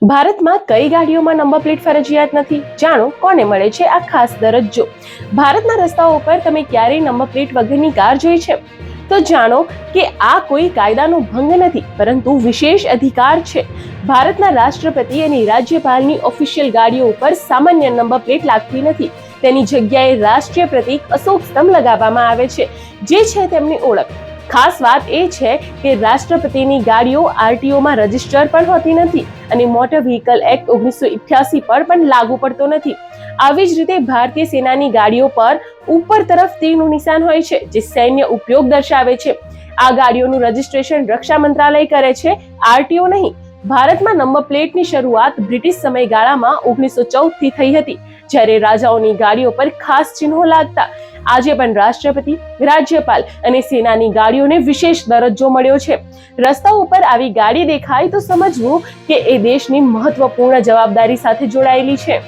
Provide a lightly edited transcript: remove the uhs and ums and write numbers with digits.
ભારતમાં કઈ ગાડીઓમાં number plate ફરજિયાત નથી? જાણો કોને મળે છે આ ખાસ દરજ્જો. ભારતના રસ્તાઓ ઉપર તમે ક્યારેય નંબર પ્લેટ વગરની કાર જોઈ છે? તો જાણો કે આ કોઈ કાયદાનો ભંગ નથી, પરંતુ વિશેષ અધિકાર છે. ભારતના રાષ્ટ્રપતિ અને રાજ્યપાલની ઓફિશિયલ ગાડીઓ ઉપર સામાન્ય નંબર પ્લેટ લાગતી નથી. તેની જગ્યાએ રાષ્ટ્રીય પ્રતીક અશોક સ્તંભ લગાવવામાં આવે છે, જે છે તેમની ઓળખ. ખાસ વાત એ છે કે રાષ્ટ્રપતિની ગાડીઓ આરટીઓમાં રજીસ્ટર પણ હોતી નથી અને મોટર વ્હીકલ એક્ટ 1988 પર પણ લાગુ પડતો નથી. આવી જ રીતે ભારતીય સેનાની ગાડીઓ પર ઉપર તરફ તીરનું નિશાન હોય છે, જે સૈન્ય ઉપયોગ દર્શાવે છે. આ ગાડીઓનું રજીસ્ટ્રેશન રક્ષા મંત્રાલય કરે છે, આરટીઓ નહીં. ભારતમાં નંબર પ્લેટની શરૂઆત બ્રિટિશ સમયગાળામાં 1914 થી થઈ હતી, જ્યારે રાજાઓની ગાડીઓ પર ખાસ ચિહ્નો લાગતા. આજે પણ રાષ્ટ્રપતિ, રાજ્યપાલ અને સેનાની ગાડીઓને વિશેષ દરજ્જો મળ્યો છે. રસ્તાઓ ઉપર આવી ગાડી દેખાય તો સમજવું કે એ દેશની મહત્વપૂર્ણ જવાબદારી સાથે જોડાયેલી છે.